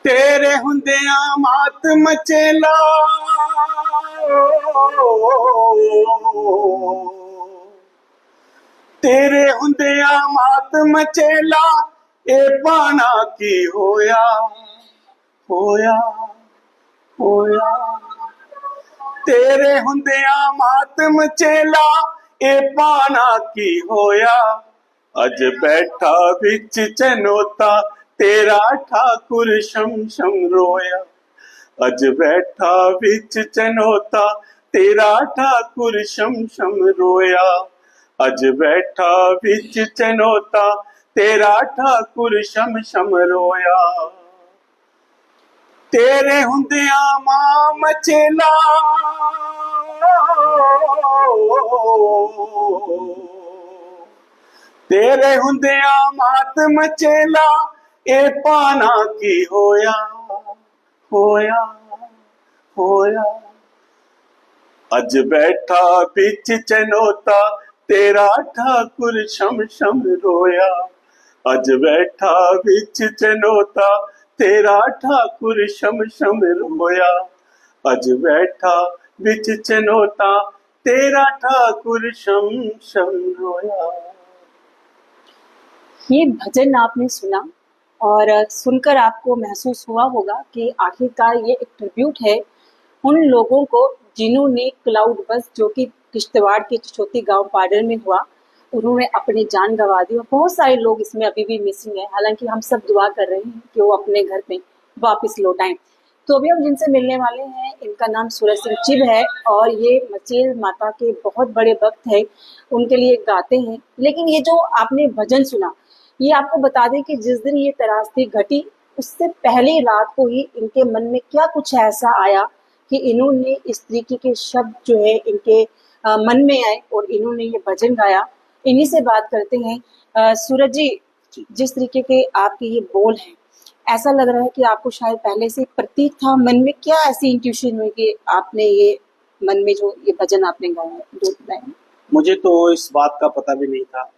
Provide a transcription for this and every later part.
तेरे हुंदिया मात मचेला, तेरे हुंदिया मात मचेला, ए पाना की होया होया होया। तेरे हुंदिया मात मचेला, ए पाना की होया। अज बैठा बिच चनोता, तेरा ठाकुर शम शम रोया। अज बैठा बिच चनोता, तेरा ठाकुर शम शम रोया। अज बैठा बिच चनोता, तेरा ठाकुर शम शम रोया। तेरे हुंदिया मां मचेला, तेरे हुंदिया मात मचेला, ए पाना की होया होया होया। अज बैठा बिच चनोता, तेरा ठाकुर शम शम रोया। अज बैठा बिच चनोता, तेरा ठाकुर शम शम रोया। अज बैठा बिच चनोता, तेरा ठाकुर शम शम रोया। ये भजन आपने सुना और सुनकर आपको महसूस हुआ होगा कि आखिरकार ये एक ट्रिब्यूट है उन लोगों को जिन्होंने क्लाउड बस, जो कि किश्तवाड़ के छोटी गांव पाडर में हुआ, उन्होंने अपनी जान गंवा दी और बहुत सारे लोग इसमें अभी भी मिसिंग है। हालांकि हम सब दुआ कर रहे हैं कि वो अपने घर पे वापस लौट आएं। तो अभी हम जिनसे मिलने वाले हैं, इनका नाम सूरज सिंह चिब है और ये मचेल माता के बहुत बड़े भक्त हैं, उनके लिए गाते हैं। लेकिन ये जो आपने भजन सुना, ये आपको बता दें कि जिस दिन ये त्रासदी घटी, उससे पहले रात को ही इनके मन में क्या कुछ ऐसा आया कि इन्होंने इस तरीके के शब्द जो है इनके मन में आए और इन्होंने ये भजन गाया। इन्हीं से बात करते हैं। सूरज जी, जिस तरीके के आपके ये बोल हैं, ऐसा लग रहा है कि आपको शायद पहले से प्रतीक था मन में। क्या ऐसी इंट्यूशन हुई कि आपने ये मन में जो ये भजन आपने गाया, जो गाया? मुझे तो इस बात का पता भी नहीं था।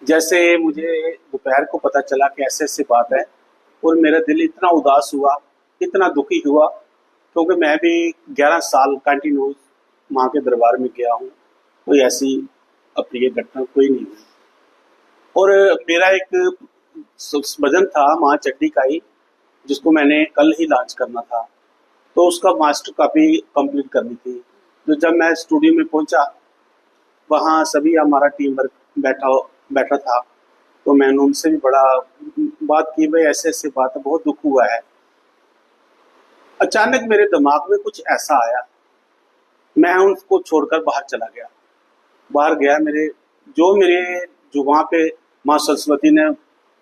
जैसे मुझे दोपहर को पता चला कि ऐसे ऐसी बात है, और मेरा दिल इतना उदास हुआ, इतना दुखी हुआ, क्योंकि मैं भी 11 साल कंटिन्यूस माँ के दरबार में गया हूँ। कोई ऐसी अप्रिय घटना कोई नहीं हुई। और मेरा एक भजन था माँ चड्डी का ही, जिसको मैंने कल ही लॉन्च करना था, तो उसका मास्टर कॉपी कंप्लीट करनी थी। तो जब मैं स्टूडियो में पहुंचा, वहाँ सभी हमारा टीम वर्क बैठा था, तो मैंने उनसे भी बड़ा बात की, भाई ऐसे ऐसे बात है, बहुत दुख हुआ है। अचानक मेरे दिमाग में कुछ ऐसा आया, मैं उनको छोड़कर बाहर चला गया। बाहर गया, मेरे जो वहाँ पे माँ सरस्वती ने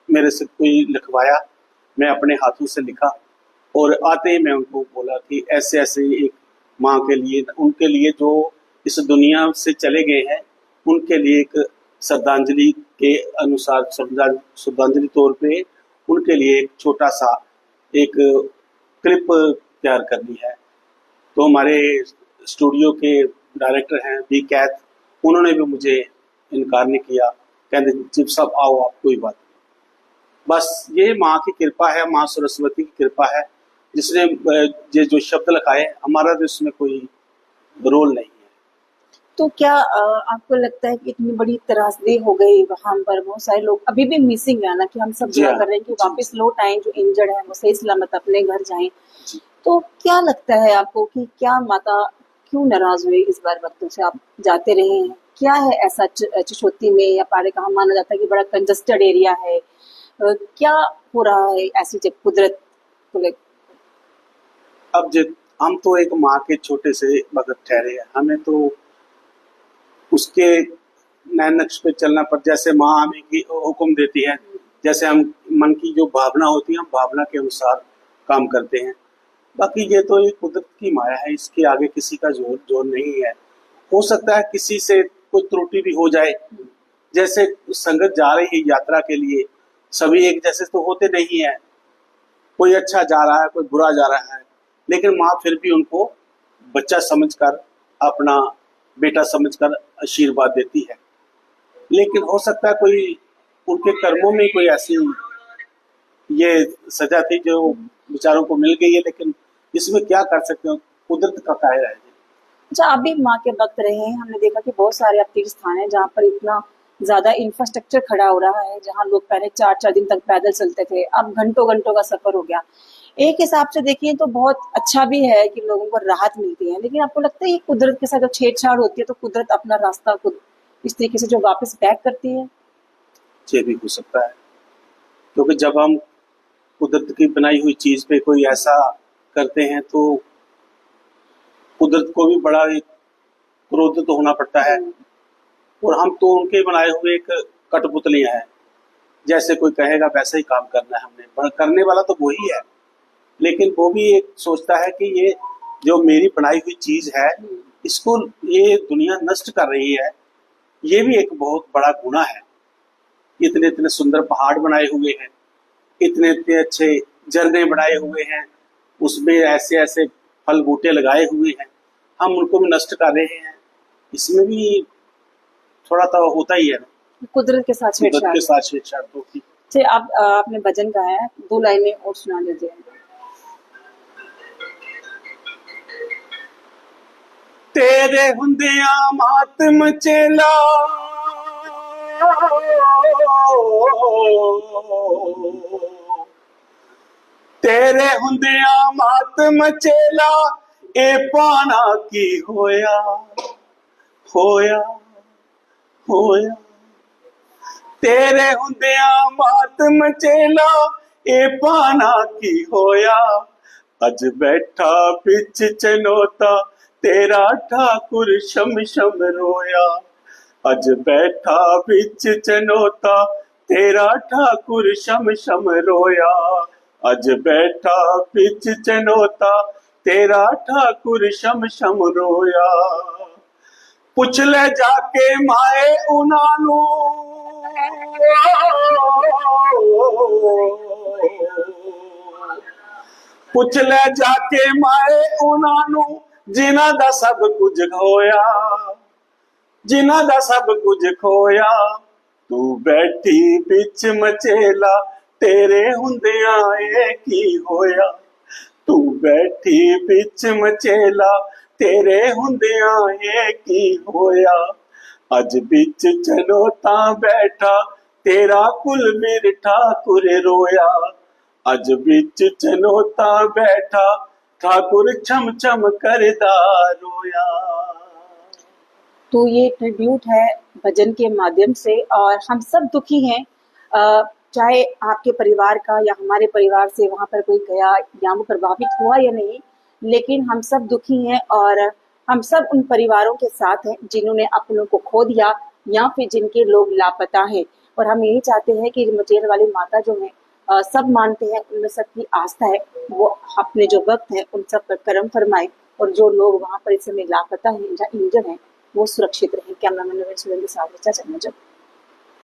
मेरे से कोई लिखवाया, मैं अपने हाथों से लिखा, और आते ही मैं उनको बोला कि ऐसे ऐसे एक माँ के लिए, उनके लिए जो इस दुनिया से चले गए हैं, उनके लिए एक श्रद्धांजलि के अनुसार, श्रद्धांजलि तौर पे उनके लिए एक छोटा सा एक क्लिप तैयार करनी है। तो हमारे स्टूडियो के डायरेक्टर हैं बी कैथ, उन्होंने भी मुझे इनकार नहीं किया, कहते चिब साहब आओ, आप कोई बात नहीं। बस ये माँ की कृपा है, माँ सरस्वती की कृपा है, जिसने ये जो शब्द लिखाए, हमारा तो इसमें कोई रोल नहीं है। तो क्या आपको लगता है कि इतनी बड़ी त्रासदी हो गई वहां पर, बहुत सारे लोग अभी भी मिसिंग है ना, कि हम सब दुआ कर रहे हैं कि वापस लौट आए, जो इंजर्ड है वो सही सलामत अपने घर जाएं। तो क्या लगता है आपको कि क्या माता क्यों नाराज हुई इस बार भक्तों से? आप जाते रहे हैं, क्या है ऐसा चिशोती में या पारे का, माना जाता है कि बड़ा कंजस्टेड एरिया है, क्या हो रहा है ऐसी जब कुदरत को लेकर? अब हम तो एक माँ के छोटे से भगत ठहरे हैं, हमें तो उसके नैन नक्श पे चलना पर, जैसे माँ हमें की हुक्म देती है, जैसे हम मन की जो भावना होती है, हम भावना के अनुसार काम करते हैं। बाकी ये तो एक कुदरत की माया है, इसके आगे किसी का जोर नहीं है। हो सकता है किसी से कोई त्रुटि भी हो जाए, जैसे संगत जा रही है यात्रा के लिए, सभी एक जैसे तो होते नहीं है, कोई अच्छा जा रहा है, कोई बुरा जा रहा है, लेकिन माँ फिर भी उनको बच्चा समझकर, अपना बेटा समझकर आशीर्वाद देती है। लेकिन हो सकता है कोई उनके कर्मों में कोई ऐसी ये सजा थी जो बेचारों को मिल गई है, लेकिन इसमें क्या कर सकते हो, कुदरत का कायरा है। अच्छा, आप भी माँ के वक्त रहे हैं, हमने देखा कि बहुत सारे अब तीर्थ स्थान है जहाँ पर इतना ज्यादा इंफ्रास्ट्रक्चर खड़ा हो रहा है, जहाँ लोग पहले 4-4 दिन तक पैदल चलते थे, अब घंटों घंटों का सफर हो गया। एक हिसाब से देखिए तो बहुत अच्छा भी है कि लोगों को राहत मिलती है, लेकिन आपको लगता है कि कुदरत के साथ जब छेड़छाड़ होती है तो कुदरत अपना रास्ता खुद इस तरीके से जो वापस बैक करती है? ये भी हो सकता है, क्योंकि जब हम कुदरत की बनाई हुई चीज पे कोई ऐसा करते हैं तो कुदरत को भी बड़ा एक क्रोधित होना पड़ता है। और हम तो उनके बनाए हुए एक कठपुतलियां हैं, जैसे कोई कहेगा वैसा ही काम करना है हमने, करने वाला तो वही है, लेकिन वो भी एक सोचता है कि ये जो मेरी बनाई हुई चीज है इसको ये दुनिया नष्ट कर रही है। ये भी एक बहुत बड़ा गुनाह है। इतने इतने सुंदर पहाड़ बनाए हुए हैं, इतने इतने अच्छे झरने बनाए हुए हैं, उसमें ऐसे ऐसे फल बूटे लगाए हुए हैं, हम उनको भी नष्ट कर रहे हैं। इसमें भी थोड़ा तो होता ही है ना, कुदरत के साथ कुदरत छेड़छाड़। के साथ छेड़छाड़ तो होती। चलिए, आप आपने भजन गाया है, 2 लाइनें और सुना दीजिए। तेरे हुंदिया मातम चेला, तेरे हुंदिया मातम चेला, ए पाना की होया होया होया। तेरे हुंदिया मातम चेला, ए पाना की होया। अज बैठा बिच चनोता, तेरा ठाकुर शम शम रोया। अज बैठा बिच चनोता, तेरा ठाकुर शम शम रोया। अज बैठा बिच चनोता, तेरा ठाकुर शम शम रोया। पुछ ले जाके माए उनानू, पुछ ले जाके माए उनानू, जिन्हां दा सब कुछ खोया, जिन्हां दा सब कुछ खोया। तू बैठी बिच मचेला, तेरे हुंदिया ए की होया। तू बैठी बिच मचेला, तेरे हुंदिया ए की होया। अज बिच चनोता बैठा, तेरा कुलवीर ठाकुर रोया। अज बिच चनोता बैठा, ठाकुर छम छम करदा रोया। तो ये ट्रिब्यूट है भजन के माध्यम से, और हम सब दुखी हैं, चाहे आपके परिवार का या हमारे परिवार से वहाँ पर कोई गया या वो प्रभावित हुआ या नहीं, लेकिन हम सब दुखी हैं और हम सब उन परिवारों के साथ हैं जिन्होंने अपनों को खो दिया या फिर जिनके लोग लापता हैं। और हम यही चाहते हैं कि मचेल वाली माता जो है, सब मानते हैं, उनमें सबकी आस्था है, वो अपने जो वक्त है उन सब पर करम फरमाए, और जो लोग वहाँ पर इस समय लापता हैं या इंजर्ड हैं वो सुरक्षित रहें। कैमरामैन नवीन सुरेंद्र के साथ चर्चा।